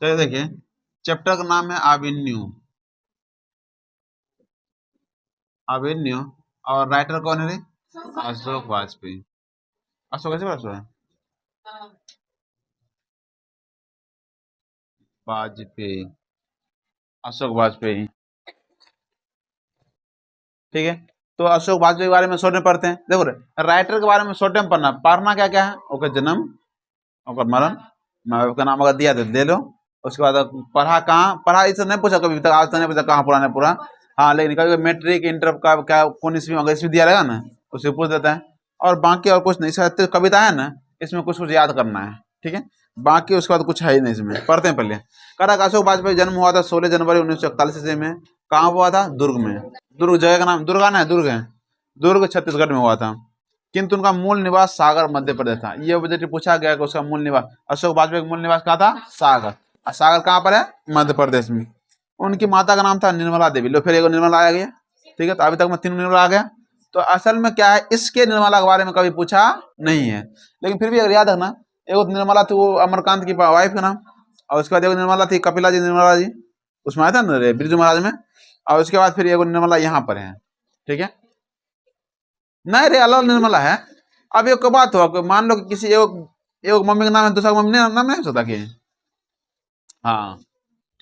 तो ये देखिए, चैप्टर का नाम है आविन्यू। आविन्यू। और राइटर कौन है रे? अशोक वाजपेयी। अशोक कैसे अशोक है? वाजपेयी। अशोक वाजपेयी। ठीक है। तो अशोक वाजपेयी के बारे में शॉर्ट में पढ़ते हैं। देखो रे, राइटर के बारे में शॉर्ट में पढ़ना, पढ़ना क्या क्या है, ओके जन्म, ओकर मरण, माँ बाप का नाम अगर दिया तो दे लो। उसके बाद पढ़ा कहाँ, पढ़ा इससे नहीं पूछा कभी तक, आज तक नहीं पूछा कहाँ पुराना है पूरा। हाँ, लेकिन कभी मैट्रिक इंटर का क्या कौन ईस्वी अगर ईस्वी दिया रहेगा ना, उससे पूछ देता है। और बाकी और कुछ नहीं, इसका कविता है ना, इसमें कुछ कुछ याद करना है। ठीक है। बाकी उसके बाद कुछ है ही नहीं इसमें, पढ़ते हैं पहले। करा अशोक वाजपेयी जन्म हुआ था 16 जनवरी 1941 ईस्वी में। कहाँ हुआ था? दुर्ग में। दुर्ग जगह का नाम दुर्गा ना है, दुर्ग है। दुर्ग छत्तीसगढ़ में हुआ था। किंतु उनका मूल निवास सागर मध्य प्रदेश था। ये वजह पूछा गया कि उसका मूल निवास, अशोक वाजपेयी का मूल निवास कहाँ था? सागर। और सागर कहाँ पर है? मध्य प्रदेश में। उनकी माता का नाम था निर्मला देवी। लो फिर एक निर्मला आ गया। ठीक है, तो अभी तक में 3 निर्मला आ गया। तो असल में क्या है, इसके निर्मला के बारे में कभी पूछा नहीं है, लेकिन फिर भी अगर याद रखना, एक निर्मला थी वो अमरकांत की वाइफ का नाम। और उसके बाद एक निर्मला थी कपिला जी निर्मला जी, उसमें आया था ना बिरजू महाराज में। और उसके बाद फिर एक निर्मला यहाँ पर है। ठीक है। नहीं रे, अलग निर्मला है। अब एक बात हो कि मान लो कि किसी एक मम्मी का नाम है, दूसरा मम्मी नाम नहीं हो सकता कि? हाँ।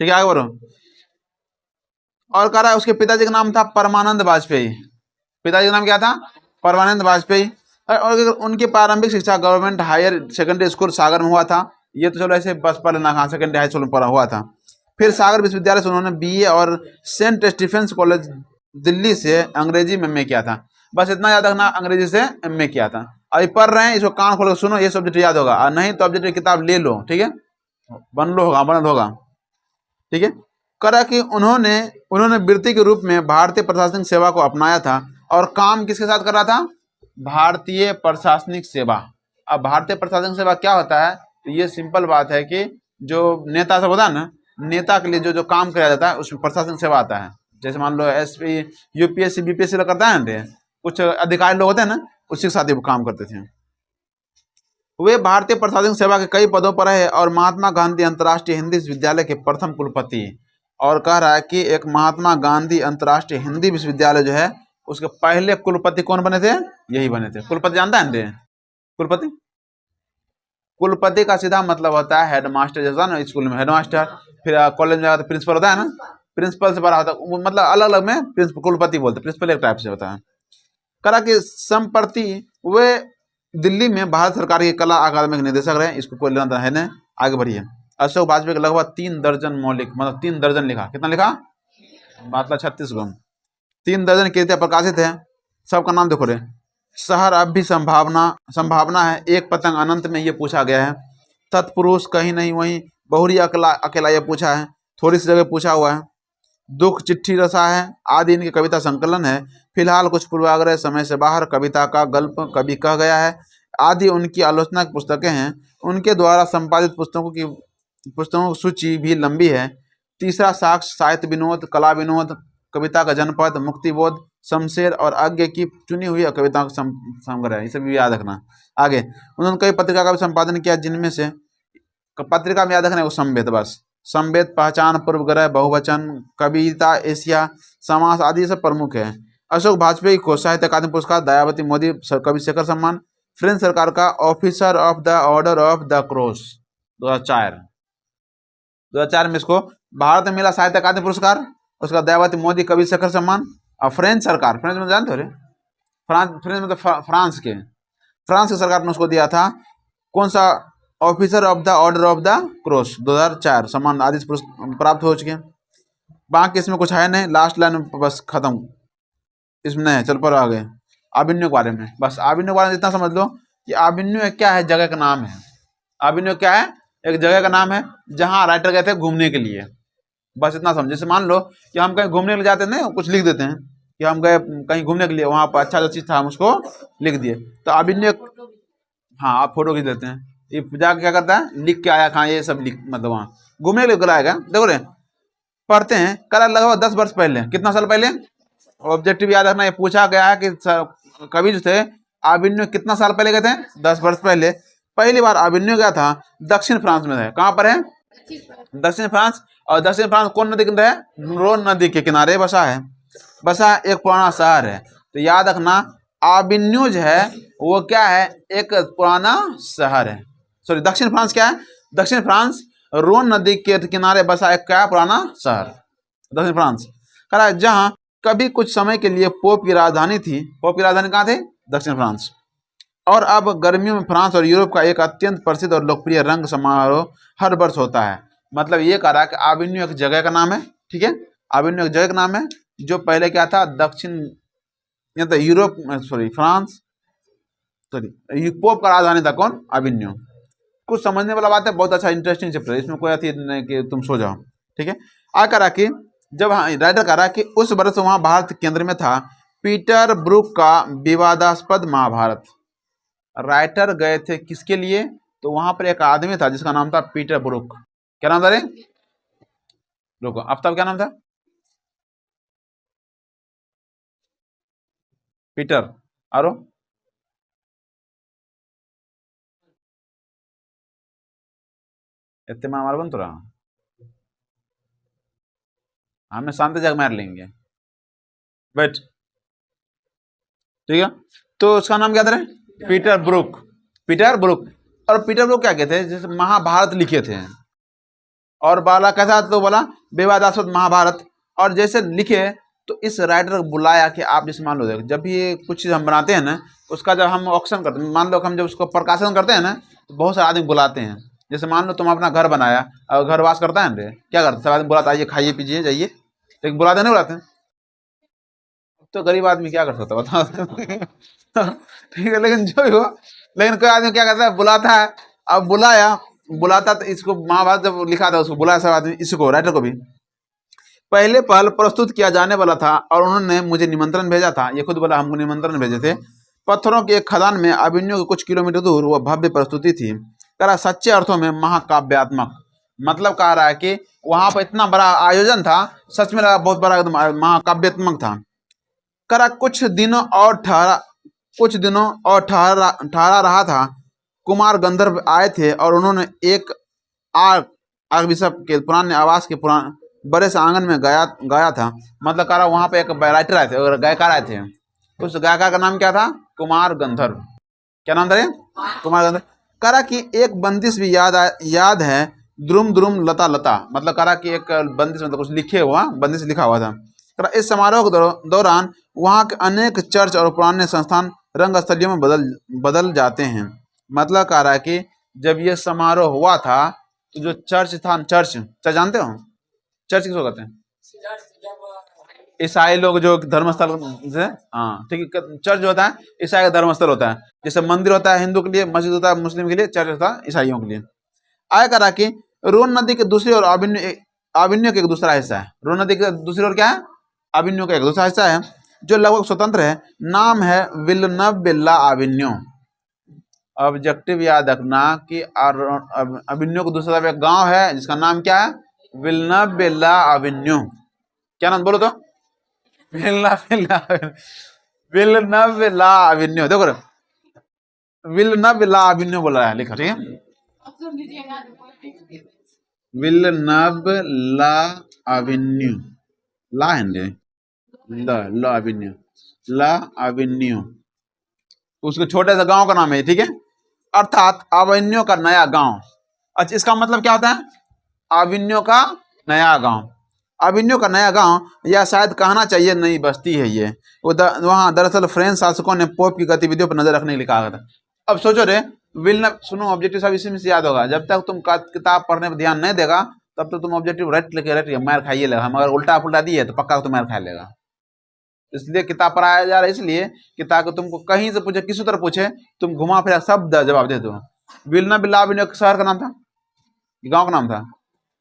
ठीक है, आगे बढ़ो। और कह रहा है उसके पिताजी का नाम था परमानंद वाजपेयी। पिताजी का नाम क्या था? परमानंद वाजपेयी। और उनकी प्रारंभिक शिक्षा गवर्नमेंट हायर सेकेंडरी स्कूल सागर में हुआ था। ये तो चलो ऐसे बस पढ़ लेना, कहाँ सेकेंडरी हाई स्कूल में पढ़ा हुआ था। फिर सागर विश्वविद्यालय से उन्होंने बीए और सेंट स्टीफेंस कॉलेज दिल्ली से अंग्रेजी में एमए किया था। बस इतना याद रखना, अंग्रेजी से एमए किया था। अभी पढ़ रहे हैं, इसको कान खोल कर सुनो, ये सब्जेक्ट याद होगा, और नहीं तो ऑब्जेक्ट की किताब ले लो। ठीक है, बनल होगा। ठीक है। करा कि उन्होंने उन्होंने वृत्ति के रूप में भारतीय प्रशासनिक सेवा को अपनाया था। और काम किसके साथ कर रहा था? भारतीय प्रशासनिक सेवा। अब भारतीय प्रशासनिक सेवा क्या होता है? तो ये सिंपल बात है कि जो नेता सब होता है ना, नेता के लिए जो जो काम किया जाता है उसमें प्रशासनिक सेवा आता है। जैसे मान लो एसपी, यूपीएससी बीपीएससी लोग करता है ना, कुछ अधिकारी लोग होते हैं ना, उसी के साथ ही वो काम करते थे। वे भारतीय प्रशासनिक सेवा के कई पदों पर रहे और महात्मा गांधी अंतर्राष्ट्रीय हिंदी विश्वविद्यालय के प्रथम कुलपति। और कह रहा है कि एक महात्मा गांधी अंतर्राष्ट्रीय हिंदी विश्वविद्यालय जो है, उसके पहले कुलपति कौन बने थे? यही बने थे। कुलपति जानता है ना? कुलपति, कुलपति का सीधा मतलब होता है हेडमास्टर, जैसा ना स्कूल में हेडमास्टर, फिर कॉलेज में प्रिंसिपल होता है ना, प्रिंसिपल से बड़ा होता है, मतलब अलग अलग में कुलपति बोलते हैं। प्रिंसिपल एक टाइप से होता है। करा कि संप्रति वे दिल्ली में भारत सरकार के कला अकादमी के निदेशक रहे। इसको कोई लेना है नहीं, आगे बढ़िए। अशोक वाजपेयी के लगभग 3 दर्जन मौलिक, मतलब 3 दर्जन लिखा। कितना लिखा? मतलब 36 गुण। 3 दर्जन कृतियां प्रकाशित है। सबका नाम देखो रे। शहर अब भी संभावना संभावना है, एक पतंग अनंत में ये पूछा गया है। तत्पुरुष कहीं नहीं वहीं, बहुरी अकेला अकेला ये पूछा है, थोड़ी सी जगह पूछा हुआ है। दुख चिट्ठी रसा है आदि इनकी कविता संकलन है। फिलहाल कुछ पूर्वाग्रह, समय से बाहर, कविता का गल्प, कभी कह गया है आदि उनकी आलोचना की पुस्तकें हैं। उनके द्वारा संपादित पुस्तकों की सूची भी लंबी है। तीसरा साक्ष्य साहित्य विनोद, कला विनोद, कविता का जनपद, मुक्तिबोध, शमशेर और आज्ञा की चुनी हुई कविताओं का संग्रह है। ये सब भी याद रखना। आगे उन्होंने कई पत्रिका का भी संपादन किया, जिनमें से पत्रिका में याद रखना है वो संवेद, बस संवेद, पहचान, पूर्वग्रह, बहुवचन, कविता एशिया, समास आदि सब प्रमुख है। अशोक वाजपेयी को साहित्य अकादमी पुरस्कार, दयावती मोदी कवि शेखर सम्मान, फ्रेंच सरकार का officer of the order of the cross 2004 में इसको भारत में मिला साहित्य अकादमी पुरस्कार। उसका दयावती मोदी कवि शेखर सम्मान। और फ्रेंच सरकार, फ्रेंच में जानते हो रे, फ्रेंच में तो फ्रांस की सरकार ने उसको दिया था कौन सा? Officer of the order of the cross 2004 सम्मान आदि प्राप्त हो चुके हैं। बाकी इसमें कुछ है नहीं, लास्ट लाइन बस खत्म, इसमें नहीं है। चल पर आगे आविन्यू के बारे में, बस आविन्यू के बारे में इतना समझ लो कि आविन्यू क्या है? जगह का नाम है। आविन्यू क्या है? एक जगह का नाम है जहाँ राइटर गए थे घूमने के लिए। बस इतना समझ। जैसे मान लो कि हम कहीं घूमने के लिए जाते हैं ना, कुछ लिख देते हैं कि हम गए कहीं घूमने के लिए, वहाँ पर अच्छा जो चीज़ था हम उसको लिख दिए, तो आविन्यू। हाँ, आप फोटो खींच लेते हैं, ये जाके क्या करता है, लिख के आया कहाँ, ये सब लिख, मतलब वहाँ घूमने के लिए कराएगा। देखो रे, पढ़ते हैं करा लगभग 10 वर्ष पहले। कितना साल पहले? ऑब्जेक्टिव याद रखना, ये पूछा गया है कि कवि जो थे आविन्यू कितना साल पहले गए थे? 10 वर्ष पहले। पहली बार आविन्यू गया था दक्षिण फ्रांस में है। कहाँ पर है? दक्षिण फ्रांस। और दक्षिण फ्रांस कौन नदी किनारे है? रोन नदी के किनारे बसा है। बसा एक पुराना शहर है। तो याद रखना आविन्यूज है वो क्या है? एक पुराना शहर है। सॉरी, दक्षिण फ्रांस क्या है? दक्षिण फ्रांस रोन नदी के किनारे बसा एक क्या पुराना शहर दक्षिण फ्रांस कह रहा है, जहां कभी कुछ समय के लिए पोप की राजधानी थी। पोप की राजधानी कहाँ थी? दक्षिण फ्रांस। और अब गर्मियों में फ्रांस और यूरोप का एक अत्यंत प्रसिद्ध और लोकप्रिय रंग समारोह हर वर्ष होता है। मतलब ये कह रहा है कि आविन्यू एक जगह का नाम है, ठीक है, आविन्यू एक जगह का नाम है जो पहले क्या था? दक्षिण या तो Europe, sorry France, sorry pope का राजधानी था कौन? आविन्यू। कुछ समझने वाला बात है, बहुत अच्छा इंटरेस्टिंग चैप्टर है, इसमें कोई अति नहीं कि तुम सो जाओ, ठीक है। आ कह रहा कि जब राइटर कह रहा कि उस वर्ष वहां भारत केंद्र में था पीटर ब्रुक का विवादास्पद महाभारत। राइटर गए थे किसके लिए? तो वहां पर एक आदमी था जिसका नाम था पीटर ब्रुक। क्या नाम था रे? रुको, अब तब क्या नाम था? पीटर। और इतने में हमारा बन तो रहा, हमें शांति जग मार लेंगे, बैठ, ठीक है। तो उसका नाम क्या था रे? Peter Brook. Peter Brook. और पीटर ब्रुक क्या कहते हैं? जैसे महाभारत लिखे थे। और बाला कैसा? तो बोला विवादास्पद महाभारत। और जैसे लिखे तो इस राइटर को बुलाया कि आप जैसे मान लो देखो, जब भी कुछ चीज़ हम बनाते हैं ना, उसका जब हम ऑक्शन करते हैं, मान लो कि हम जब उसको प्रकाशन करते हैं ना, तो बहुत सारे आदमी बुलाते हैं। जैसे मान लो तुम अपना घर बनाया और घर वास करता है ना, क्या करते सब आदमी बुलाता, आइए खाइए पीजिए जाइए, लेकिन बुलाते नहीं बुलाते हैं? तो गरीब आदमी क्या कर सकता है बताओ ठीक है, लेकिन जो भी हो, लेकिन कोई आदमी क्या करता है? बुलाता है। अब बुलाया, बुलाता तो इसको महाभारत जब लिखा था उसको बुलाया सब आदमी, इसको राइटर को भी पहले पहल प्रस्तुत किया जाने वाला था और उन्होंने मुझे निमंत्रण भेजा था। ये खुद बोला हमको निमंत्रण भेजे थे। पत्थरों के एक खदान में अभिनयों के कुछ किलोमीटर दूर वह भव्य प्रस्तुति थी। कह रहा सच्चे अर्थों में महाकाव्यात्मक। मतलब कह रहा है कि वहां पर इतना बड़ा आयोजन था, सच में लगा बहुत बड़ा, एकदम महाकाव्यात्मक था। कह रहा कुछ दिनों और ठहरा रहा था। कुमार गंधर्व आए थे और उन्होंने एक आग आर्कबिशप के पुराने आवास के पुराने बड़े से आंगन में गाया था। मतलब कह रहा वहां पे एक राइटर आए थे और गायकार आए थे। उस गायकार का नाम क्या था? कुमार गंधर्व। क्या नाम था रे? कुमार गंधर्व। कह रहा कि एक बंदिश भी याद है, द्रुम द्रुम लता लता। मतलब कह रहा कि एक बंदिश, मतलब कुछ लिखे हुआ बंदिश लिखा हुआ था। कह रहा इस समारोह के दौरान वहाँ के अनेक चर्च और पुराने संस्थान रंग स्थलियों में बदल जाते हैं। मतलब कह रहा है कि जब ये समारोह हुआ था तो जो चर्च था, चर्च जानते हो? चर्च किसको कहते हैं? ईसाई लोग जो धर्मस्थल से, हाँ ठीक है, चर्च जो होता है ईसाई का धर्मस्थल होता है। जैसे मंदिर होता है हिंदू के लिए, मस्जिद होता है मुस्लिम के लिए, चर्च होता है ईसाइयों के लिए। आय करा कि रोन नदी के दूसरी ओर आविन्यो का एक दूसरा हिस्सा है। रोन नदी के दूसरी ओर क्या है? आविन्यो का एक दूसरा हिस्सा है जो लगभग स्वतंत्र है। नाम है विल्नब ला आविन्यो। ऑब्जेक्टिव याद रखना कि अविन्यो को दूसरा एक गांव है जिसका नाम क्या है? विल्नब ला आविन्यो। क्या नाम बोलो तो? विल्नब ला आविन्यो। देखो विल्नब ला आविन्यो बोल रहा है, लिखा ठीक है। विल्नब ला आविन्यो, ला है ला आविन्यो, ला आविन्यो उसके छोटे से गांव का नाम है, ठीक है। अर्थात आविन्यो का नया गांव। अच्छा, इसका मतलब क्या होता है? आविन्यो का नया गांव। आविन्यो का नया गांव या शायद कहना चाहिए नई बस्ती है ये। वहां दरअसल फ्रेंच शासकों ने पोप की गतिविधियों पर नजर रखने के लिए कहा था। अब सोचो रे, विल्न, सुनो ऑब्जेक्टिव सब इसी में से याद होगा। जब तक तुम किताब पढ़ने पर ध्यान नहीं देगा तब तक तुम ऑब्जेक्टिव रट मार खाइए लेगा। हम अगर उल्टा पुल्टा दिए तो पक्का तो मार खा लेगा। इसलिए किताब पढ़ाया जा रहा है, इसलिए कि ताकि तुमको कहीं से पूछे, किसी तरह पूछे, तुम घुमा फिरा सब जवाब दे दो। विल्ना बिल्ला अभिनय शहर का नाम था, गांव का नाम था,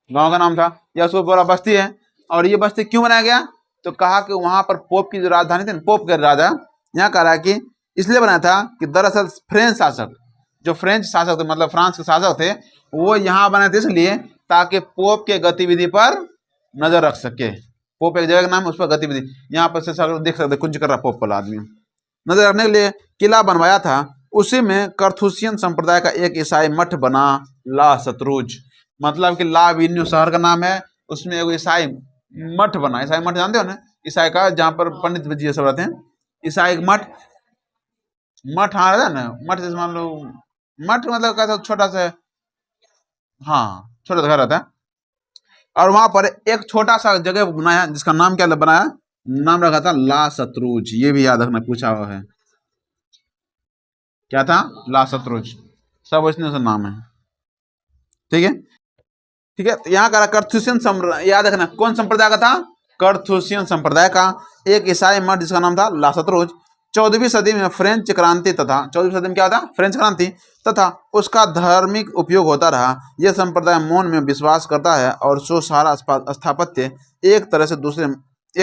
गांव का नाम था, या उसको बड़ा बस्ती है। और ये बस्ती क्यों बनाया गया? तो कहा कि वहां पर पोप की जो राजधानी थी, पोप के राजा, यहाँ कह रहा है कि इसलिए बनाया था कि दरअसल फ्रेंच शासक, जो फ्रेंच शासक थे, मतलब फ्रांस के शासक थे, वो यहाँ बनाए थे इसलिए ताकि पोप के गतिविधि पर नजर रख सके। पोप एक जगह का नाम है, उस पर गतिविधि, यहाँ पर से देख सकते कुंज कर रहा पोप वाला आदमी, नजर रखने के लिए किला बनवाया था। उसी में करथुसियन संप्रदाय का एक ईसाई मठ बना, ला शत्रुज। मतलब कि लाविन्यू शहर का नाम है, उसमें एक ईसाई मठ बना। ईसाई मठ जानते हो ना, ईसाई का, जहाँ पर पंडित जी सब रहते हैं, ईसाई मठ। मठ हाँ रहता है ना, मठ जैसे मान लो, मठ मतलब कैसा छोटा सा, हाँ छोटा सा घर रहता है। और वहां पर एक छोटा सा जगह बनाया जिसका नाम क्या बनाया, नाम रखा था ला शत्रुज। ये भी याद रखना, पूछा हुआ है, क्या था, ला शत्रुज, सब इसने से नाम है। ठीक है, ठीक है। तो यहाँ का कर्थुशियन याद रखना कौन संप्रदाय का था, कर्थुशियन संप्रदाय का एक ईसाई मठ जिसका नाम था ला शत्रुज। 14वीं सदी में फ्रेंच क्रांति तथा 14वीं सदी में क्या था, फ्रेंच क्रांति तथा उसका धार्मिक उपयोग होता रहा। यह संप्रदाय मौन में विश्वास करता है और सो सारा स्थापत्य एक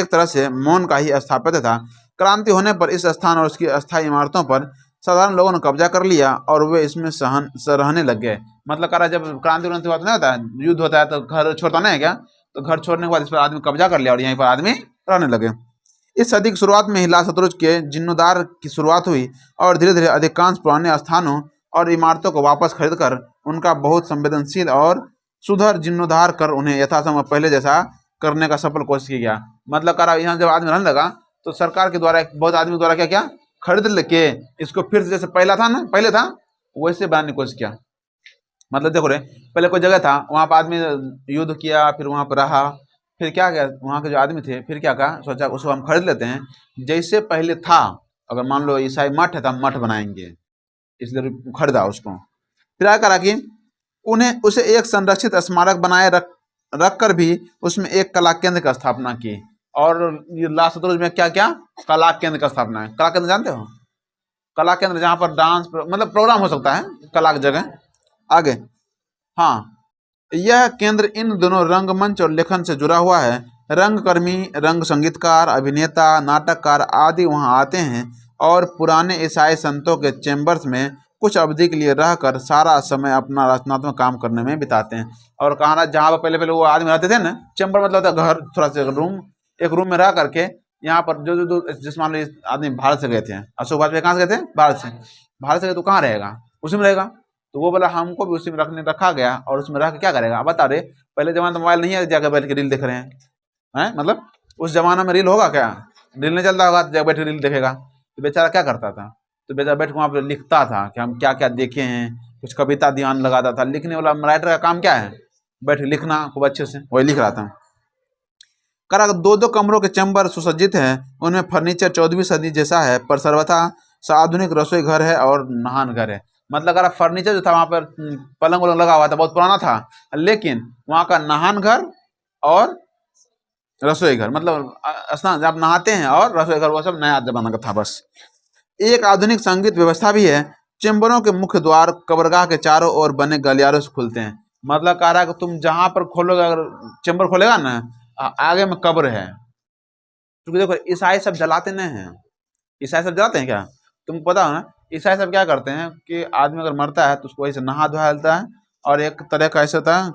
तरह से मौन का ही स्थापत्य था। क्रांति होने पर इस स्थान और उसकी अस्थायी इमारतों पर साधारण लोगों ने कब्जा कर लिया और वे इसमें रहने लग गए। मतलब करा जब क्रांति उन्नति हुआ नहीं होता है, युद्ध होता है तो घर छोड़ता नहीं है क्या, तो घर छोड़ने के बाद इस पर आदमी कब्जा कर लिया और यहीं पर आदमी रहने लगे। इस सदी की शुरुआत में हिला शत्रुज के जीर्णोद्धार की शुरुआत हुई और धीरे धीरे अधिकांश पुराने स्थानों और इमारतों को वापस खरीद कर उनका बहुत संवेदनशील और सुधर जीर्णोद्धार कर उन्हें यथासंभव पहले जैसा करने का सफल कोशिश किया गया। मतलब करा यहाँ जब आदमी रहने लगा तो सरकार के द्वारा बहुत आदमी द्वारा क्या क्या खरीद लेके इसको फिर से जैसे पहला था ना, पहले था वैसे बनाने की कोशिश किया। मतलब देखो रे, पहले कोई जगह था वहां पर आदमी युद्ध किया, फिर वहां पर रहा, फिर क्या गया वहां के जो आदमी थे, फिर क्या कहा, सोचा उसको हम खरीद लेते हैं जैसे पहले था। अगर मान लो ईसाई मठ है तो हम मठ बनाएंगे, इसलिए खरीदा उसको। फिर क्या करा कि उन्हें उसे एक संरक्षित स्मारक बनाए रख कर भी उसमें एक कला केंद्र की स्थापना की। और ये लास्ट शत्रुज में क्या क्या कला केंद्र का स्थापना है। कला केंद्र जानते हो, कला केंद्र जहाँ पर डांस मतलब प्रोग्राम हो सकता है, कला की जगह। आगे, हाँ, यह केंद्र इन दोनों रंगमंच और लेखन से जुड़ा हुआ है। रंगकर्मी, रंग संगीतकार, अभिनेता, नाटककार आदि वहां आते हैं और पुराने ईसाई संतों के चैम्बर्स में कुछ अवधि के लिए रहकर सारा समय अपना रचनात्मक काम करने में बिताते हैं। और कहा जहाँ पर पहले पहले वो आदमी रहते थे ना, चैम्बर मतलब होता है घर, थोड़ा सा रूम, एक रूम में रह करके यहाँ पर जो जिस मान लो आदमी भारत से गए थे, अशोक वाजपेयी कहाँ से गए थे, भारत से गए, तो कहाँ रहेगा, उसी में रहेगा। तो वो बोला हमको भी उसी में रखा गया और उसमें रह के क्या करेगा। अब बता रहे, पहले जमाने में मोबाइल नहीं है जाकर बैठ के रील देख रहे हैं, मतलब उस जमाने में रील होगा क्या, रील नहीं चलता होगा, जब बैठ के रील देखेगा। तो बेचारा क्या करता था, तो बेचारा बैठ के वहाँ पर लिखता था कि हम क्या क्या देखे हैं, कुछ कविता ध्यान लगाता था। लिखने वाला राइटर का काम क्या है, बैठ के लिखना खूब अच्छे से, वही लिख रहा था। करा दो दो कमरों के चैम्बर सुसज्जित हैं, उनमें फर्नीचर 14वीं सदी जैसा है पर सर्वथा आधुनिक रसोई घर है और नहान घर है। मतलब अगर फर्नीचर जो था वहाँ पर पलंग वलंग लगा हुआ था, बहुत पुराना था, लेकिन वहाँ का नहान घर और रसोई घर, मतलब स्नान जब नहाते हैं, और रसोई घर वो सब नया जमाना का था बस। एक आधुनिक संगीत व्यवस्था भी है। चैम्बरों के मुख्य द्वार कब्रगाह के चारों ओर बने गलियारों से खुलते हैं। मतलब कह रहा है कि तुम जहां पर खोलोगे, अगर चैम्बर खोलेगा ना, आगे में कब्र है। क्योंकि देखो ईसाई सब जलाते नहीं हैं, ईसाई सब जलाते हैं क्या, तुमको पता हो ना। ईसाई सब क्या करते हैं कि आदमी अगर मरता है तो उसको ऐसे नहा धोया जाता है, और एक तरह का ऐसा होता है,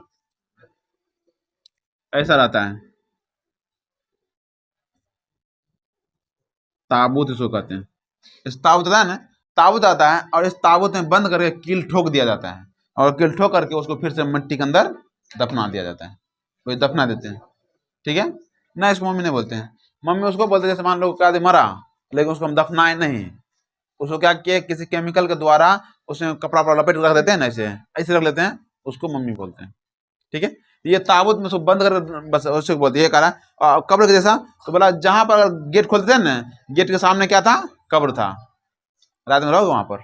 ऐसा रहता है ताबूत, इसको कहते हैं। इस ताबूत आता है ना, ताबूत आता है और इस ताबूत में बंद करके कील ठोक दिया जाता है, और कील ठोक करके उसको फिर से मिट्टी के अंदर दफना दिया जाता है, कोई दफना देते हैं। ठीक है ना, इसको मम्मी नहीं बोलते हैं, मम्मी उसको बोलते हैं जैसे मान लो क्या मरा, लेकिन उसको हम दफनाए नहीं, उसको क्या किए किसी केमिकल के द्वारा उसमें कपड़ा वपड़ा लपेट रख देते हैं ना, ऐसे ऐसे रख लेते हैं, उसको मम्मी बोलते हैं। ठीक है, ये ताबूत में उसको बंद कर बस उसे बोलते ये करा कब्र के जैसा। तो बोला जहां पर गेट खोलते थे ना, गेट के सामने क्या था, कब्र था। रात में रहो वहां पर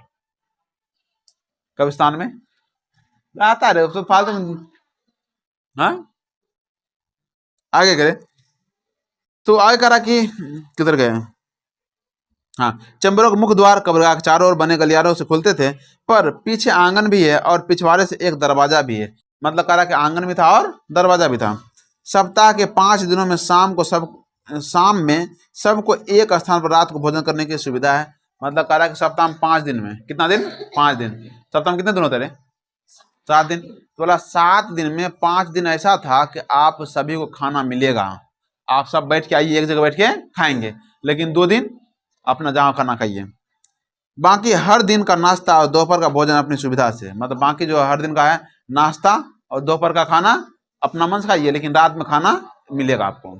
कब्रिस्तान में, आता रहे उसको फालतू में। हाँ, आगे करे तो आगे करा कि किधर गए, हाँ, चैम्बरों के मुख्य द्वार कब्रगाह के चारों ओर बने गलियारों से खुलते थे, पर पीछे आंगन भी है और पिछवाड़े से एक दरवाजा भी है। मतलब कह रहा कि आंगन भी था और दरवाजा भी था। सप्ताह के 5 दिनों में शाम में सबको एक स्थान पर रात को भोजन करने की सुविधा है। मतलब कह रहा कि सप्ताह में 5 दिन में, कितना दिन, 5 दिन, सप्ताह में कितने दिन होते रहे, 7 दिन। तो बोला 7 दिन में 5 दिन ऐसा था कि आप सभी को खाना मिलेगा, आप सब बैठ के आइए, एक जगह बैठ के खाएंगे, लेकिन 2 दिन अपना जहाँ खाना खाइए। बाकी हर दिन का नाश्ता और दोपहर का भोजन अपनी सुविधा से, मतलब बाकी जो हर दिन का है नाश्ता और दोपहर का खाना अपना मन से खाइए, लेकिन रात में खाना मिलेगा आपको।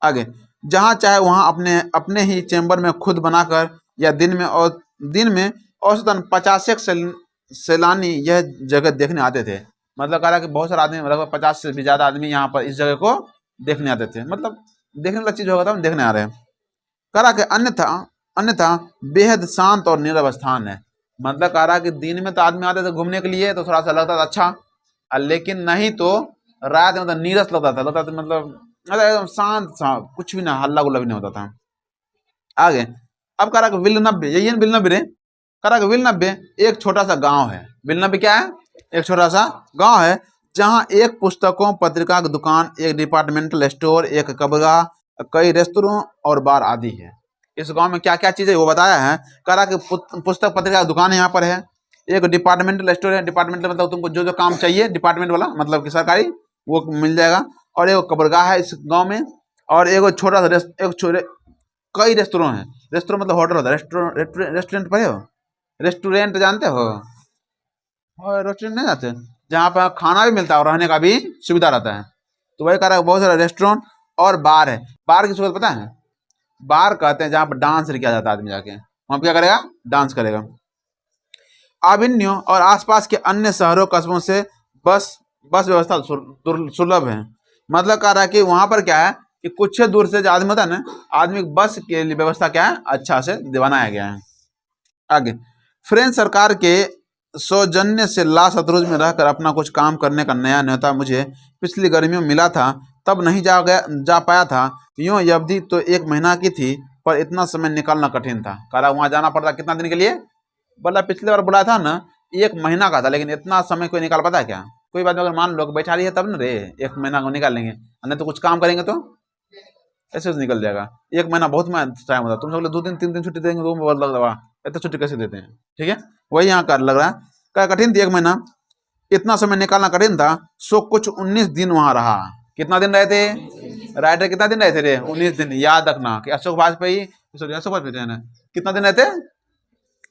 आगे, जहाँ चाहे वहाँ अपने अपने ही चैम्बर में खुद बनाकर या दिन में औसतन 50 सैलानी यह जगह देखने आते थे। मतलब कह रहा कि बहुत सारे आदमी, लगभग 50 से भी ज्यादा आदमी यहाँ पर इस जगह को देखने आते थे। मतलब देखने वाला चीज होगा तो हम देखने आ रहे हैं। कह रहा कि अन्यथा अन्यथा बेहद शांत और नीरव स्थान है। मतलब कह रहा कि दिन में तो आदमी आते थे घूमने के लिए तो थोड़ा सा लगता था अच्छा, लेकिन नहीं तो रात में मतलब नीरस लगता था मतलब एकदम शांत सा, कुछ भी ना, हल्ला गुल्ला भी नहीं होता था। आगे, अब कह रहा कि विलनब्बे, यही है ना विलनब्बे रे। कह रहा कि विलनब्बे एक छोटा सा गांव है। विलनब्बे क्या है? एक छोटा सा गांव है, जहाँ एक पुस्तकों पत्रिका की दुकान, एक डिपार्टमेंटल स्टोर, एक कब्रगाह, कई रेस्तोरों और बार आदि है। इस गांव में क्या क्या चीजें वो बताया है। कह रहा कि पुस्तक पत्रिका की दुकान यहाँ पर है, एक डिपार्टमेंटल स्टोर है, डिपार्टमेंटल मतलब तुमको जो जो काम चाहिए डिपार्टमेंट वाला, मतलब कि सरकारी, वो मिल जाएगा, और एक कब्रगाह है इस गांव में, और एक छोटा सा कई रेस्तोरेंट हैं। रेस्तोरेंट मतलब होटल होता है, रेस्टोरेंट पढ़े हो? रेस्टोरेंट जानते हो? और रेस्टोरेंट नहीं जाते, जहाँ पर खाना भी मिलता है और रहने का भी सुविधा रहता है। तो वही कह रहा है, बहुत सारे रेस्टोरेंट और बार है। बार की सूरत पता है? बार कहते हैं जहाँ पर डांस किया जाता है, आदमी जाके वहाँ क्या करेगा? डांस करेगा। आविन्यों और आसपास के अन्य शहरों कस्बों से बस बस व्यवस्था सुलभ है। मतलब कह रहा है कि वहां पर क्या है कि कुछ दूर से जो आदमी होता है ना, आदमी बस के लिए व्यवस्था क्या है, अच्छा से बनाया गया है। आगे, फ्रेंच सरकार के सौजन्य से ला शत्रुज में रहकर अपना कुछ काम करने का नया न्योता मुझे पिछली गर्मियों में मिला था, तब नहीं जा पाया था। यूं ये अवधि तो 1 महीना की थी, पर इतना समय निकालना कठिन था। कह रहा वहां जाना पड़ता कितना दिन के लिए? बोला पिछली बार बुलाया था ना 1 महीना का था, लेकिन इतना समय कोई निकाल पाता है क्या? कोई बात नहीं, अगर मान लो बैठा रही है तब न रे 1 महीना को निकाल लेंगे, नहीं तो कुछ काम करेंगे तो ऐसे से निकल जाएगा। 1 महीना बहुत टाइम होता है। तुम सब लोग 2 दिन 3 दिन छुट्टी देंगे तो बहुत लग रहा, इतना छुट्टी कैसे देते हैं? ठीक है, वही यहाँ कर लग रहा है। क्या कठिन थी 1 महीना, इतना समय निकालना कठिन था। सो कुछ 19 दिन वहां रहा। कितना दिन रहे थे? राइटर कितना दिन रहे थे रे? 19 दिन। याद रखना कि अशोक वाजपेयी कितना दिन रहे थे?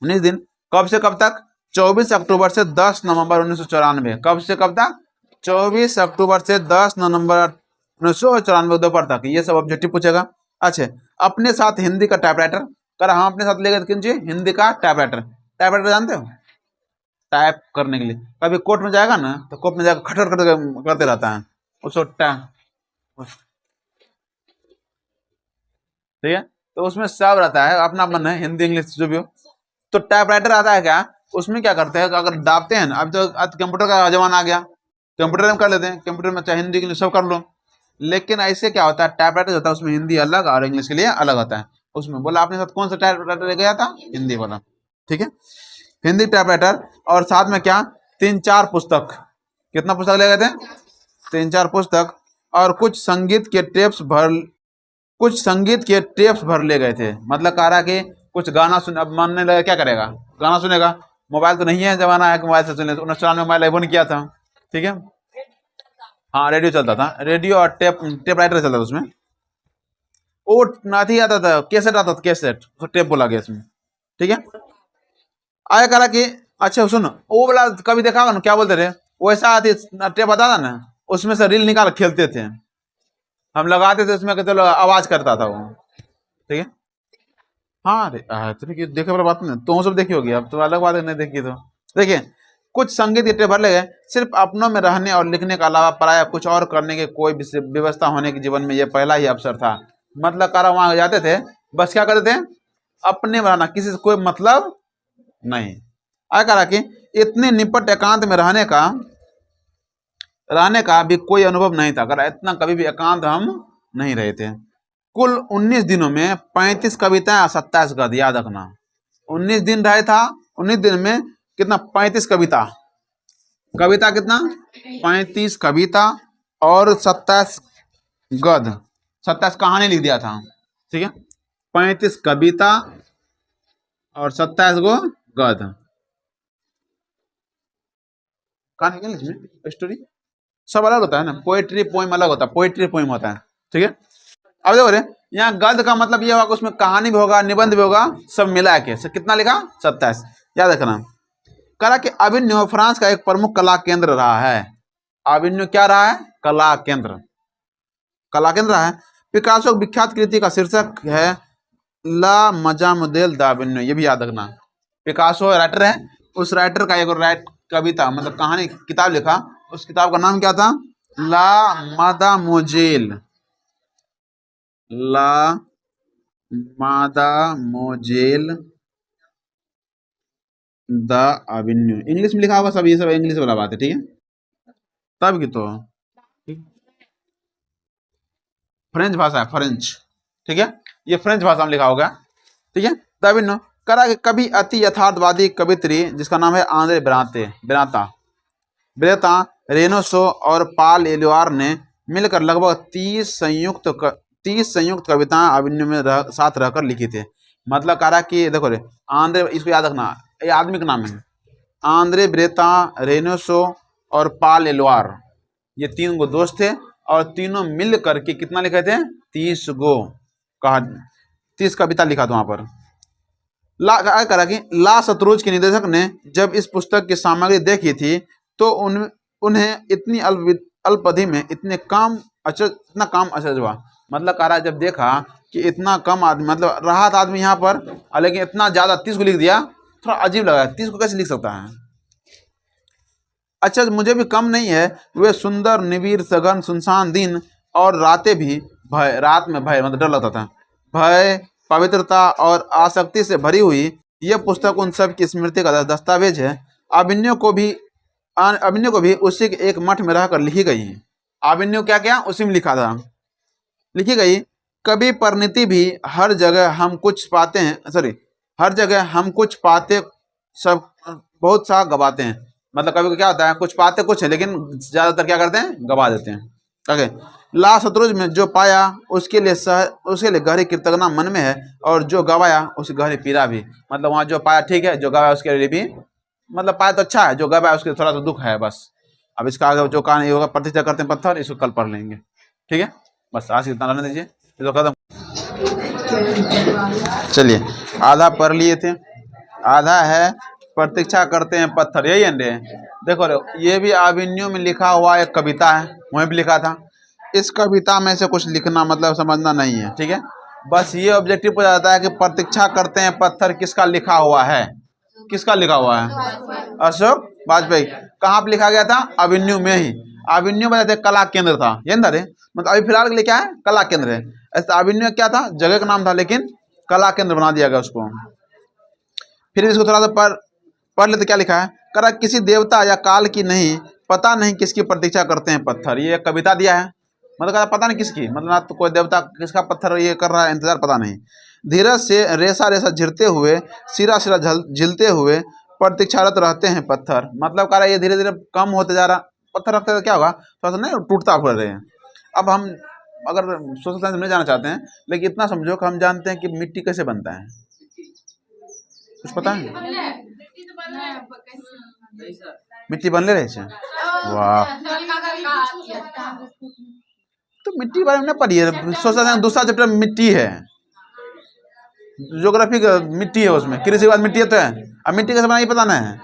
19 दिन। कब से कब तक? 24 अक्टूबर से 10 नवंबर 1994। कब से कब तक? 24 अक्टूबर से 10 नवंबर 1994 दोपहर तक। ये सब ऑब्जेक्टिव पूछेगा। अच्छा, अपने साथ हिंदी का टाइपराइटर। कर हम अपने साथ लेकर किन चीज? हिंदी का टाइपराइटर। टाइपराइटर जानते हो? टाइप करने के लिए कभी कोर्ट में जाएगा ना, तो कोर्ट में जाकर खटर खटर करते रहता है उसको ठीक है, तो उसमें सब रहता है, अपना मन है, हिंदी इंग्लिश जो भी हो। तो टाइपराइटर आता है क्या? उसमें क्या करते हैं, अगर दाबते हैं ना, अब तो कंप्यूटर का जमाना आ गया, कंप्यूटर में कर लेते हैं, कंप्यूटर में चाहे हिंदी इंग्लिश सब कर लो। लेकिन ऐसे क्या होता है, टाइपराइटर होता है उसमें हिंदी अलग और इंग्लिश के लिए अलग होता है। उसमें बोला आपने साथ कौन सा टाइपराइटर ले गया था? हिंदी वाला। ठीक है, हिंदी टाइपराइटर, और साथ में क्या, 3-4 पुस्तक। कितना पुस्तक ले गए थे? 3-4 पुस्तक, और कुछ संगीत के टेप्स भर ले गए थे। मतलब कह रहा कि कुछ गाना सुन, अब मानने लगा क्या करेगा? गाना सुनेगा। मोबाइल तो नहीं है, जमाना है कि मोबाइल से सुने। 1994 में मोबाइल नहीं किया था। ठीक है, हाँ रेडियो चलता था, रेडियो और टेप राइटर चलता था उसमें। वो नाथी आता था, कैसेट आता था, कैसेट, तो टेप बोला गया इसमें। ठीक है, आया करा कि अच्छा सुन, वो वाला कभी देखा होगा ना, क्या बोलते थे, वैसा आती टेप आता था ना, उसमें से रील निकाल खेलते थे, हम लगाते थे उसमें, चलो आवाज करता था वो। ठीक है, हाँ अरे देखे वाला बात नहीं, तुम सब देखी होगी, अब तो अलग बात है, नहीं देखी तो। देखिए, कुछ संगीत के टेप भर ले गए, सिर्फ अपनों में रहने और लिखने के अलावा पराया कुछ और करने की कोई व्यवस्था होने के जीवन में यह पहला ही अवसर था। मतलब करा वहां जाते थे, बस क्या करते थे, अपने में रहना, किसी से कोई मतलब नहीं। आया करा कि इतने निपट एकांत में रहने का भी कोई अनुभव नहीं था। करा इतना कभी भी एकांत हम नहीं रहे थे। कुल 19 दिनों में 35 कविताएं और 27 गद्य। याद रखना, 19 दिन रहे था, 19 दिन में कितना? 35 कविता। कविता कितना? 35 कविता और 27 गद्य, 27 कहानी लिख दिया था। ठीक है, 35 कविता और 27 गो गद्य। कहानी क्या लिखी? स्टोरी सब अलग होता है ना, पोएट्री पोइम अलग होता है, पोएट्री पोइम होता है। ठीक है, अब देखो रे, यहाँ गद्य का मतलब ये होगा कि उसमें कहानी भी होगा, निबंध भी होगा, सब मिला के। कितना लिखा? 27। याद रखना। करा कि अभिनय फ्रांस का एक प्रमुख कला केंद्र रहा है। अभिन्यु क्या रहा है? कला केंद्र, कला केंद्र रहा है। पिकासो की विख्यात कृति का शीर्षक है ला मजामुदेल दाविन्यो, ये भी याद रखना। पिकासो राइटर है, उस राइटर का एक कविता मतलब कहानी किताब लिखा, उस किताब का नाम क्या था? ला मादामोजेल, ला मादामोजेल द अविन्यू। इंग्लिश में लिखा होगा सब, ये सब इंग्लिश वाला बात है, ठीक है। तब की तो फ्रेंच भाषा है, फ्रेंच, ठीक है, ये फ्रेंच भाषा में लिखा होगा, ठीक है। द अविन्यू करा के कभी अति यथार्थवादी कवित्री जिसका नाम है आंद्रे ब्रेता रेनोसो और पाल एलुआर ने मिलकर लगभग 30 संयुक्त कविताएं अभिन्यु में साथ रहकर लिखी थी। मतलब कह रहा कि देखो रे आंद्रे, इसको याद रखना, ये आदमी का नाम है आंद्रे ब्रेता रेनोसो और पाल एलुआर, ये 3 गो दोस्त थे और तीनों मिल करके कितना लिखे थे? 30 गो कहा, 30 कविता लिखा था वहां पर। क्या करा कि ला शत्रुज के निदेशक ने जब इस पुस्तक की सामग्री देखी थी तो उन्हें इतनी अल्पधि में इतना काम अचरज हुआ। मतलब कह रहा जब देखा कि इतना कम आदमी, मतलब राहत आदमी यहाँ पर, लेकिन इतना ज्यादा 30 को लिख दिया, थोड़ा अजीब लगा, 30 को कैसे लिख सकता है? अच्छा मुझे भी कम नहीं है, वे सुंदर निविड़ सघन सुनसान दिन और रातें भी भय, रात में भय मतलब डर लगता था, भय पवित्रता और आसक्ति से भरी हुई यह पुस्तक उन सब की स्मृति का दस्तावेज है। अभिन्यु को भी उसी के एक मठ में रहकर लिखी गई है। अभिन्यु क्या क्या उसी में लिखा था, लिखी गई। कभी परिणति भी हर जगह हम कुछ पाते हैं, हर जगह हम कुछ पाते सब बहुत सा गवाते हैं। मतलब कभी क्या होता है, कुछ पाते कुछ है लेकिन ज्यादातर क्या करते हैं? गवा देते हैं। ओके, ला शत्रुज में जो पाया उसके लिए गहरी कृतज्ञता मन में है और जो गवाया उसकी गहरी पीड़ा भी। मतलब वहाँ जो पाया ठीक है, जो गवाया उसके लिए भी, मतलब पाया तो अच्छा है, जो गवाया उसके थोड़ा सा दुख है बस। अब इसका आगे जो कहानी होगा प्रतिष्ठा करते हैं पत्थर, इसको कल पढ़ लेंगे, ठीक है। बस आज इतना रहने दीजिए, इसको खत्म। चलिए आधा पढ़ लिए थे, आधा है प्रतीक्षा करते हैं पत्थर, यही है। देखो ये भी अभिन्यु में लिखा हुआ एक कविता है, वहीं भी लिखा था। इस कविता में से कुछ लिखना मतलब समझना नहीं है, ठीक है। बस ये ऑब्जेक्टिव हो जाता है कि प्रतीक्षा करते हैं पत्थर किसका लिखा हुआ है? किसका लिखा हुआ है? अशोक वाजपेयी। कहाँ पे लिखा गया था? अभिन्यु में ही। अभिन्यू में कला केंद्र था, ये ना रे, मतलब अभी फिलहाल के लिए क्या है? कला केंद्र है। ऐसा अभिन्यु क्या था? जगह का नाम था, लेकिन कला केंद्र बना दिया गया उसको। फिर इसको थोड़ा सा पढ़ लेते, क्या लिखा है? करा किसी देवता या काल की नहीं, पता नहीं किसकी प्रतीक्षा करते हैं पत्थर। ये कविता दिया है, मतलब पता नहीं किसकी, मतलब ना तो कोई देवता किसका पत्थर ये कर रहा है इंतजार, पता नहीं। धीरज से रेसा रेसा झिरते हुए, सिरा सिरा झिलते हुए प्रतीक्षारत रहते हैं पत्थर। मतलब कह रहा है ये धीरे धीरे कम होते जा रहा, पत्थर रखते तो क्या होगा, थोड़ा सा नहीं टूटता फूट रहे हैं। अब हम अगर सोशल साइंस में नहीं जाना चाहते हैं, लेकिन इतना समझो कि हम जानते हैं कि मिट्टी कैसे बनता है, कुछ पता है? मिट्टी बनले रहे छे, वाह। तो मिट्टी के बारे में नहीं पढ़िए, सोशल साइंस दूसरा चैप्टर मिट्टी है, ज्योग्राफी का मिट्टी है, उसमें कृषि के बाद मिट्टी है, तो है। अब मिट्टी कैसे बनाई पता नहीं है,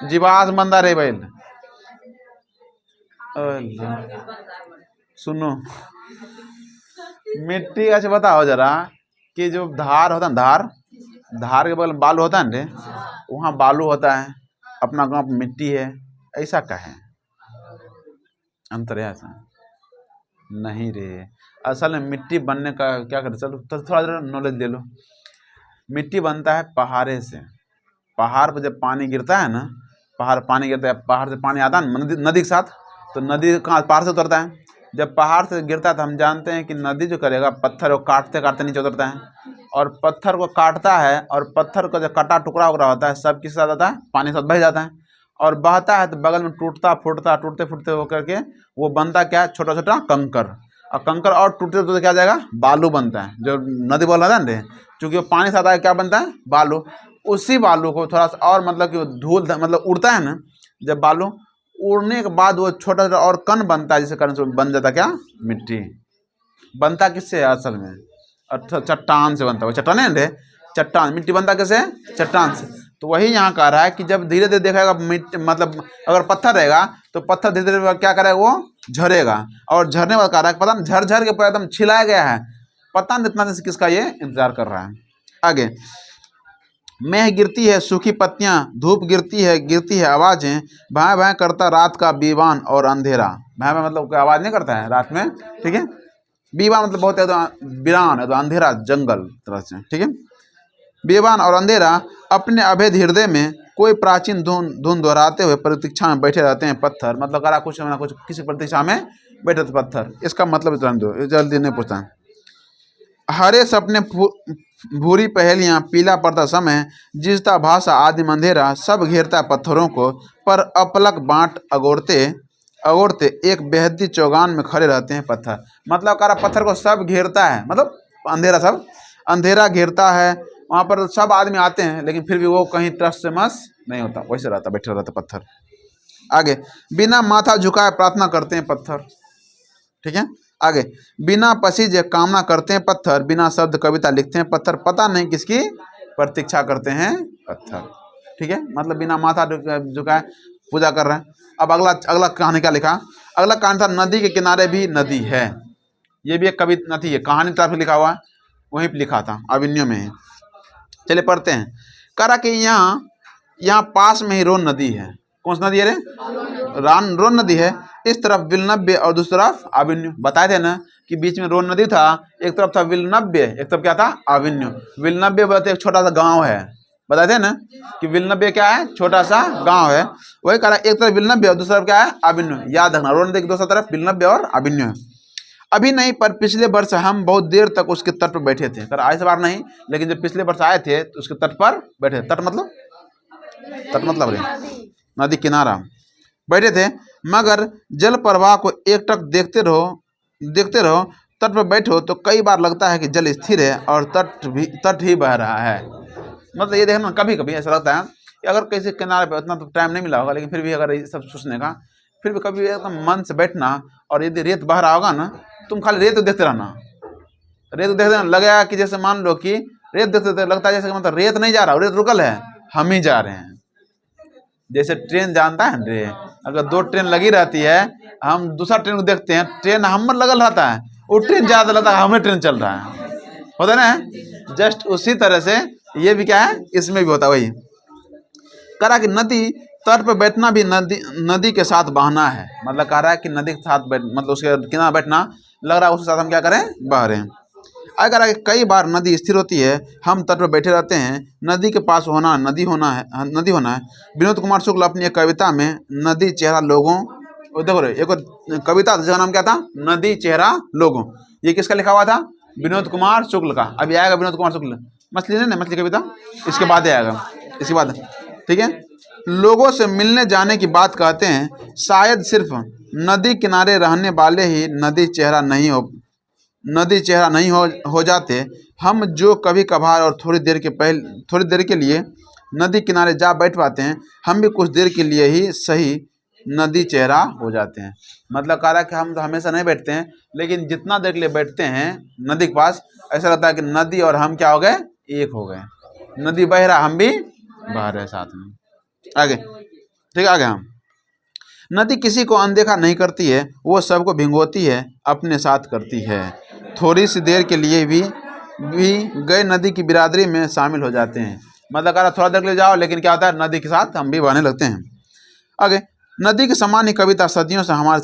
जीवाश्म बंदा रे बैल। सुनो मिट्टी कैसे बताओ जरा, कि जो धार होता है, धार के बगल बालू होता है ना, वहाँ बालू होता है, अपना गांव मिट्टी है, ऐसा कहे अंतर है? ऐसा नहीं रे, असल में मिट्टी बनने का क्या करते, चलो तो थोड़ा जरा नॉलेज ले लो। मिट्टी बनता है पहाड़े से, पहाड़ पर जब पानी गिरता है ना, पानी गिरता है, पहाड़ से पानी आता है नदी के साथ, तो नदी कहाँ पहाड़ से उतरता है। जब पहाड़ से गिरता है तो हम जानते हैं कि नदी जो करेगा, पत्थर को काटते काटते नीचे उतरता है, और पत्थर को काटता है, और पत्थर का जो कटा टुकड़ा वगैरह होता है सब किस साथ आता है? पानी के साथ बह जाता है, और बहता है तो बगल में टूटता फूटता टूटते फूटते होकर के वो बनता क्या? छोटा छोटा कंकर, और कंकर और टूटते टूटते क्या जाएगा? बालू बनता है, जो नदी बोल रहा है ना, चूंकि वो पानी से आता है, क्या बनता है? बालू। उसी बालू को थोड़ा सा और मतलब कि धूल मतलब उड़ता है ना, जब बालू उड़ने के बाद वो छोटा छोटा और कण बनता है, जिसके कारण से बन जाता क्या? मिट्टी। बनता किससे है असल में? चट्टान से बनता है, चट्टान है, चट्टान। मिट्टी बनता कैसे? चट्टान से। तो वही यहाँ कह रहा है कि जब धीरे धीरे देखेगा मतलब अगर पत्थर रहेगा तो पत्थर धीरे धीरे क्या करेगा, वो झरेगा, और झरने वाला कह रहा है पता नहीं झर झर के पूरा एकदम छिलाया गया है, पता नहीं इतना दिन से किसका ये इंतजार कर रहा है। आगे, मेह गिरती है सूखी पत्तियां, धूप गिरती है आवाजें, भाई भाई करता रात का बीवान और अंधेरा। भाई भाई मतलब कोई आवाज नहीं करता है रात में, ठीक है। बीवान मतलब बहुत है तो वीरान है तो अंधेरा जंगल तरह से, ठीक है। बीवान और अंधेरा अपने अभेद हृदय में कोई प्राचीन धुन दोहराते हुए प्रतीक्षा में बैठे रहते हैं पत्थर। मतलब करा कुछ ना कुछ किसी प्रतीक्षा में बैठे थे पत्थर, इसका मतलब दो जल्दी नहीं पूछता। हरे सपने भूरी पहेलियां, पीला पड़ता समय, जिसता भाषा आदिम अंधेरा, सब घेरता पत्थरों को, पर अपलक बाट अगोरते अगोरते एक बेहदी चौगान में खड़े रहते हैं पत्थर। मतलब कह रहा पत्थर को सब घेरता है, मतलब अंधेरा, सब अंधेरा घेरता है, वहाँ पर सब आदमी आते हैं लेकिन फिर भी वो कहीं ट्रस्ट से मस नहीं होता, वैसे रहता, बैठे रहता पत्थर। आगे, बिना माथा झुकाए प्रार्थना करते हैं पत्थर, ठीक है। आगे, बिना पसीजे कामना करते हैं पत्थर, बिना शब्द कविता लिखते हैं पत्थर, पता नहीं किसकी प्रतीक्षा करते हैं पत्थर, ठीक है। मतलब बिना माथा झुकाए पूजा कर रहे हैं। अब अगला कहानी क्या लिखा, अगला कहानी था नदी के किनारे भी नदी है। ये भी एक कविता थी, कहानी तरफ लिखा हुआ है, वहीं पे लिखा था, अभिन्यो में ही। चलिए पढ़ते हैं। करा कि यहाँ पास में ही रोन नदी है। कौन सी नदी है रे? रोन नदी है। इस तरफ विलनब्य और दूसरी तरफ आविन्य। बताए थे ना कि बीच में रोन नदी था, एक तरफ था विलनब्य, एक तरफ क्या था, आविन्य। विलनब्य बोलते एक छोटा सा गांव है, बताए थे ना कि विलनब्य क्या है, छोटा सा गांव है। वही कह रहा एक तरफ विलनब्य और दूसरी तरफ क्या है, आविन्य। याद रखना, रोन नदी की दूसरी तरफ विलनब्य और आविन्य है। अभी नहीं, पर पिछले वर्ष हम बहुत देर तक उसके तट पर बैठे थे। कर आज बार नहीं, लेकिन जब पिछले वर्ष आए थे तो उसके तट पर बैठे। तट मतलब रे नदी किनारा बैठे थे, मगर जल प्रवाह को एकटक देखते रहो। तट पर बैठो तो कई बार लगता है कि जल स्थिर है और तट ही बह रहा है। मतलब ये देखना, कभी कभी ऐसा लगता है कि अगर किसी किनारे पर उतना तो टाइम नहीं मिला होगा, लेकिन फिर भी अगर ये सब सोचने का, फिर भी कभी एकदम मन से बैठना, और यदि रेत बह रहा होगा ना, तुम खाली रेत देखते रहना, रेत देखते रहना। लगेगा कि जैसे मान लो कि रेत देखते लगता है जैसे मतलब रेत नहीं जा रहा, रेत रुकल है, हम ही जा रहे हैं। जैसे ट्रेन जानता है रे, अगर दो ट्रेन लगी रहती है, हम दूसरा ट्रेन को देखते हैं, ट्रेन हम पर लगल रहता है, वो ट्रेन ज्यादा लगता है हमें ट्रेन चल रहा है, होता ना। जस्ट उसी तरह से ये भी क्या है, इसमें भी होता है वही। करा कि नदी तट पर बैठना भी नदी के साथ बहना है। मतलब कह रहा है कि नदी के साथ मतलब उसके किनारे बैठना लग रहा है उसके साथ हम क्या करें, बह रहे हैं। अगर कई बार नदी स्थिर होती है, हम तट पर बैठे रहते हैं, नदी के पास होना नदी होना है। विनोद कुमार शुक्ल अपनी एक कविता में नदी चेहरा लोगों, देखो रे एक कविता जिसका नाम क्या था, नदी चेहरा लोगों। ये किसका लिखा हुआ था, विनोद कुमार शुक्ल का। अभी आएगा विनोद कुमार शुक्ल, मछली कविता इसके बाद आएगा, इसके बाद, ठीक है। लोगों से मिलने जाने की बात कहते हैं, शायद सिर्फ नदी किनारे रहने वाले ही नदी चेहरा नहीं हो जाते। हम जो कभी कभार और थोड़ी देर के लिए नदी किनारे जा बैठ पाते हैं, हम भी कुछ देर के लिए ही सही नदी चेहरा हो जाते हैं। मतलब कह रहा है कि हम तो हमेशा नहीं बैठते हैं, लेकिन जितना देर के लिए बैठते हैं नदी के पास, ऐसा लगता है कि नदी और हम क्या हो गए, एक हो गए। नदी बह रहा, हम भी बह रहे साथ में। आगे, ठीक है, आगे हम। नदी किसी को अनदेखा नहीं करती है, वो सबको भिंगोती है, अपने साथ करती है। थोड़ी सी देर के लिए भी गए नदी की बिरादरी में शामिल हो जाते हैं। मतलब कह थोड़ा देर के लिए जाओ, लेकिन क्या होता है, नदी के साथ हम भी बहने लगते हैं। आगे, नदी के समान ही कविता सदियों से हमारे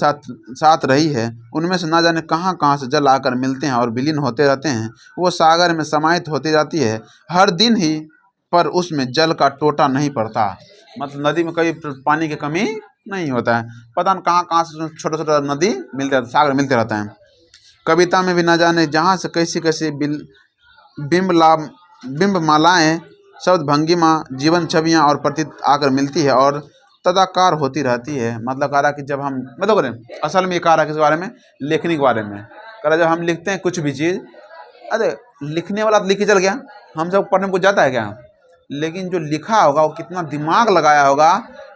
साथ रही है। उनमें से ना जाने कहाँ से जल आकर मिलते हैं और विलीन होते रहते हैं। वो सागर में समाहित होती जाती है हर दिन ही, पर उसमें जल का टोटा नहीं पड़ता। मतलब नदी में कभी पानी की कमी नहीं होता है। पता नहीं कहाँ से छोटा छोटा नदी मिलते रहता, सागर मिलते रहता है। कविता में भी ना जाने जहाँ से कैसी बिंब मालाएँ, शब्द भंगिमा, जीवन छवियाँ और प्रतीत आकर मिलती है और तदाकार होती रहती है। मतलब कह रहा कि जब हम मतलब करें, असल में ये कह रहा किस बारे में, लेखनी के बारे में कह रहा। जब हम लिखते हैं कुछ भी चीज़, अरे लिखने वाला तो लिख के चल गया, हम सब पढ़ने में कुछ जाता है क्या, लेकिन जो लिखा होगा वो कितना दिमाग लगाया होगा,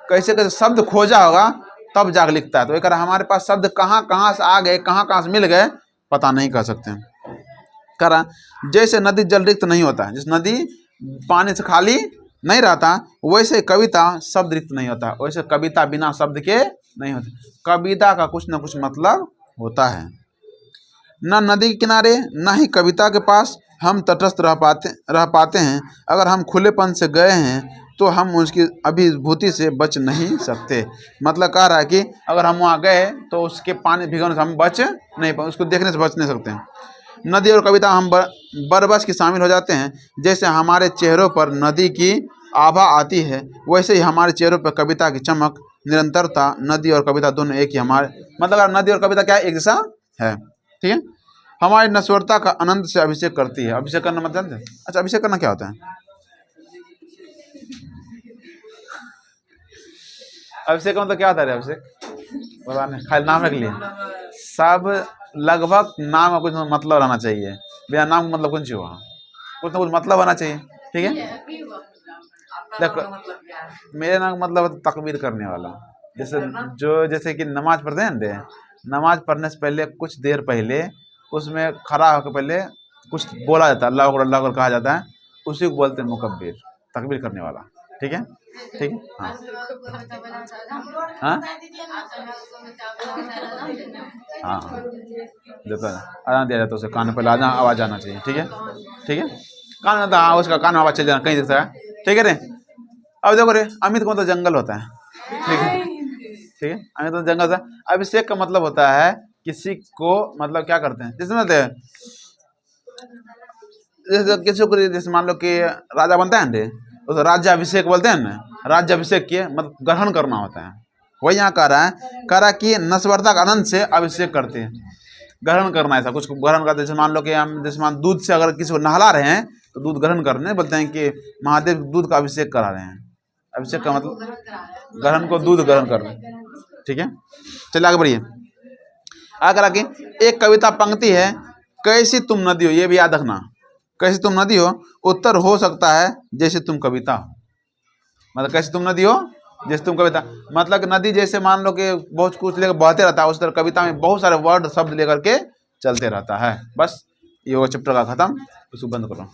कैसे शब्द खोजा होगा, तब जाकर लिखता है। तो ये कह रहा हमारे पास शब्द कहाँ से आ गए, कहाँ से मिल गए, पता नहीं कर सकते। कह रहा जैसे नदी जल रिक्त नहीं होता है, जिस नदी पानी से खाली नहीं रहता, वैसे कविता शब्द रिक्त नहीं होता, वैसे कविता बिना शब्द के नहीं होती। कविता का कुछ न कुछ मतलब होता है। न नदी के किनारे न ही कविता के पास हम तटस्थ रह पाते हैं। अगर हम खुलेपन से गए हैं तो हम उसकी अभिभूति से बच नहीं सकते। मतलब कह रहा है कि अगर हम वहाँ गए तो उसके पानी भिगोने से हम बच नहीं पाए, उसको देखने से बच नहीं सकते हैं। नदी और कविता हम बरबस की शामिल हो जाते हैं। जैसे हमारे चेहरों पर नदी की आभा आती है, वैसे ही हमारे चेहरों पर कविता की चमक, निरंतरता। नदी और कविता दोनों एक ही हमारे, मतलब नदी और कविता क्या है, एक जैसा है। ठीक है, हमारी नश्वरता का आनंद से अभिषेक करती है। अभिषेक करना मतलब जानते हैं? अच्छा, अभिषेक करना क्या होता है? अभिषेक का मतलब क्या होता है? अभिषेक पता नहीं, खाली नाम रख लिए सब। लगभग नाम का कुछ मतलब रहना चाहिए, बिना नाम का मतलब कुछ हुआ, कुछ ना कुछ मतलब होना चाहिए। ठीक है, देखो मेरे नाम का मतलब तकबीर करने वाला। जैसे कि नमाज पढ़ते हैं ना, नमाज पढ़ने से पहले कुछ देर पहले उसमें खड़ा होकर पहले कुछ बोला जाता है, अल्लाह अकबर अल्लाह अकबर कहा जाता है, उसी को बोलते हैं मुकब्बिर, तकबीर करने वाला। ठीक है, ठीक है। हाँ हाँ हाँ हाँ, जब आना दिया जाता है उसे कान में पहले आवाज़ आना चाहिए। ठीक है, ठीक है, कान में हाँ, उसका कान में आवाज़ चल जाना कहीं दिखता है। ठीक है रे, अब देखो रे, अमित को मतलब जंगल होता है। ठीक है, ठीक है, अमित तो जंगल था। अभिषेक का मतलब होता है किसी को, मतलब क्या करते हैं, जैसे मतलब जैसे किसी को, जैसे मान लो कि राजा बनता है ना, तो राज्याभिषेक बोलते हैं ना, राज्याभिषेक किए मतलब ग्रहण करना होता है। वही यहाँ कह रहा है, कि नश्वरता का आनंद से अभिषेक करते हैं, ग्रहण करना, ऐसा कुछ ग्रहण करते हैं। जैसे मान लो कि हम जैसे मान दूध से अगर किसी को नहला रहे हैं तो दूध ग्रहण करने बोलते हैं कि महादेव दूध का अभिषेक करा रहे हैं। अभिषेक का मतलब ग्रहण को दूध ग्रहण कर रहे हैं। ठीक है, चलिए आगे बढ़िए। आगे आगे एक कविता पंक्ति है, कैसी तुम नदी हो, ये भी याद रखना, कैसी तुम नदी हो, उत्तर हो सकता है जैसे तुम कविता हो। मतलब कैसे तुम नदी हो जैसे तुम कविता, मतलब कि नदी जैसे मान लो कि बहुत कुछ लेकर बहते रहता है, उस तरह कविता में बहुत सारे वर्ड शब्द लेकर के चलते रहता है। बस ये वो चैप्टर का खत्म, उसको बंद करो।